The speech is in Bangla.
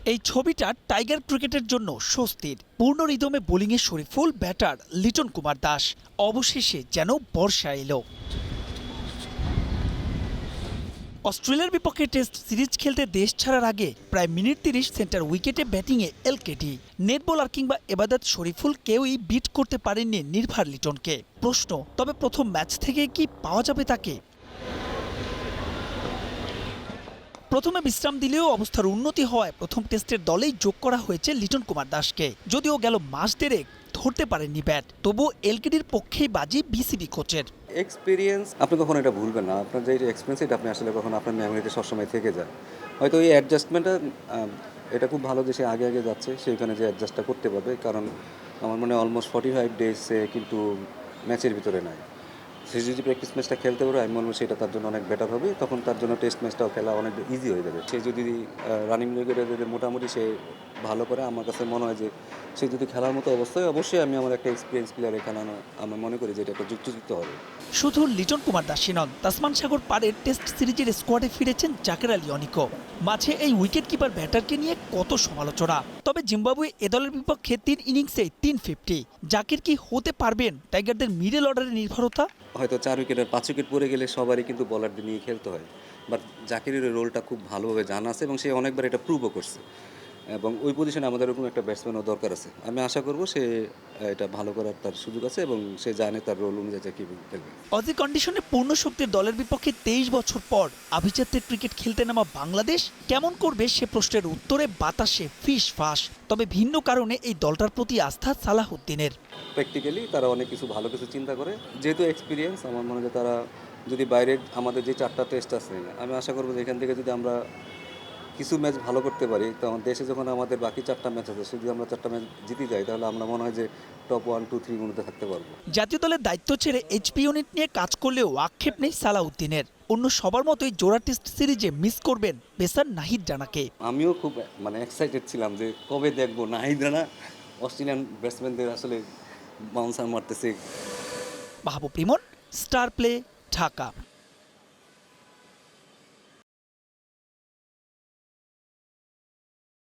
এই ছবিটা টাইগার ক্রিকেটের জন্য স্বস্তির। পূর্ণ রিদমে বোলিংয়ে শরীফুল, ব্যাটার লিটন কুমার দাস। অবশেষে যেন বর্ষা এলো। অস্ট্রেলিয়ার বিপক্ষে টেস্ট সিরিজ খেলতে দেশ ছাড়ার আগে প্রায় মিনিট ৩০ সেন্টার উইকেটে ব্যাটিংয়ে এলকেডি। নেট বোলার কিংবা এবাদত শরীফুল কেউই বিট করতে পারেননি নির্ভার লিটনকে। প্রশ্ন, তবে প্রথম ম্যাচ থেকে কি পাওয়া যাবে তাকে? প্রথমে বিশ্রাম দিলেও অবস্থার উন্নতি হওয়ায় প্রথম টেস্টের দলেই যোগ করা হয়েছে লিটন কুমার দাসকে। যদিও গেল মাস দেড়েক ধরতে পারেননি ব্যাট, তবুও এলকেডির পক্ষেই বাজি বিসিবি কোচের। এক্সপিরিয়েন্স আপনি কখনো এটা ভুলবেন না। আপনার যে এক্সপিরিয়েন্স এটা আপনি আসলে কখনো আপনার মেমোরিতে সবসময় থেকে যায়। হয়তো এই অ্যাডজাস্টমেন্টটা এটা খুব ভালো যে সে আগে আগে যাচ্ছে, সেইখানে যে অ্যাডজাস্টটা করতে পারবে। কারণ আমার মনে হয় অলমোস্ট 45 ডেজ সে কিন্তু ম্যাচের ভিতরে নাই। সে যদি প্র্যাকটিস ম্যাচটা খেলতে পারে আমি মনে হয় সেটা তার জন্য অনেক বেটার হবে। তখন তার জন্য টেস্ট ম্যাচটাও খেলা অনেক ইজি হয়ে যাবে। সে যদি রানিং উইকেটে যদি মোটামুটি সে ভালো করে, আমার কাছে মনে হয় যে সে যদি খেলার মতো অবস্থায়, অবশ্যই আমি আমার একটা এক্সপিরিয়েন্স প্লেয়ার এখানে আমি মনে করি যে এটা একটা যুক্তিযুক্ত হবে। শুধু লিটন কুমার দাসই নন, তাসমান সাগর পাড়ের টেস্ট সিরিজের স্কোয়াডে ফিরেছেন জাকের আলী অনিকো। মাঝে এই উইকেট কিপার ব্যাটারকে নিয়ে কত সমালোচনা। তবে জিম্বাবুয়ে এ দলের বিপক্ষে ৩ ইনিংসে 350। জাকির কি হতে পারবেন টাইগারদের মিডল অর্ডারের নির্ভরতা? হয়তো 4 উইকেট আর 5 উইকেট পড়ে গেলে সবারই কিন্তু বলারদের নিয়ে খেলতে হয়। বাট জাকিরের ওই রোলটা খুব ভালোভাবে জানা আছে এবং সে অনেকবার এটা প্রুভও করছে। এবং ওই পজিশনে আমাদের ওরকম একটা ব্যাটসম্যানও দরকার আছে। আমি আশা করব সে এটা ভালো করার তার সুযোগ আছে এবং সে জানে তার রোল অনুযায়ী কীভাবে খেলবে। অজি কন্ডিশনে পূর্ণ শক্তির দলের বিপক্ষে 23 বছর পর আভিজাত্যের ক্রিকেট খেলতে নামা বাংলাদেশ কেমন করবে সে প্রশ্নের উত্তরে বাতাসে ফিস ফাঁস। তবে ভিন্ন কারণে এই দলটার প্রতি আস্থা সালাহউদ্দিনের। প্র্যাকটিক্যালি তারা অনেক কিছু ভালো কিছু চিন্তা করে, যেহেতু এক্সপিরিয়েন্স আমার মনে হয় তারা যদি বাইরের আমাদের যে 4টা টেস্ট আছে, আমি আশা করব যে এখান থেকে যদি আমরা কিছু ম্যাচ ভালো করতে পারি, তো আমার দেশে যখন আমাদের বাকি 4টা ম্যাচ আছে যদি আমরা 4টা ম্যাচ জিতে যাই, তাহলে আমরা মনে হয় যে টপ 1, 2, 3 মধ্যে থাকতে পারবো। জাতীয় দলের দায়িত্ব ছেড়ে এইচপি ইউনিট নিয়ে কাজ করলেও আক্ষেপ নেই সালাহউদ্দিনের। অন্য সবার মতোই জোড়া টেস্ট সিরিজে মিস করবেন পেসার নাহিদ রানাকে। আমিও খুব এক্সাইটেড ছিলাম যে কবে দেখবো নাহিদ রানা অস্ট্রেলিয়ান ব্যাটসম্যানদের আসলে বাউন্সার মারতেছে। মাহবুব রিমন, স্টার প্লে, ঢাকা।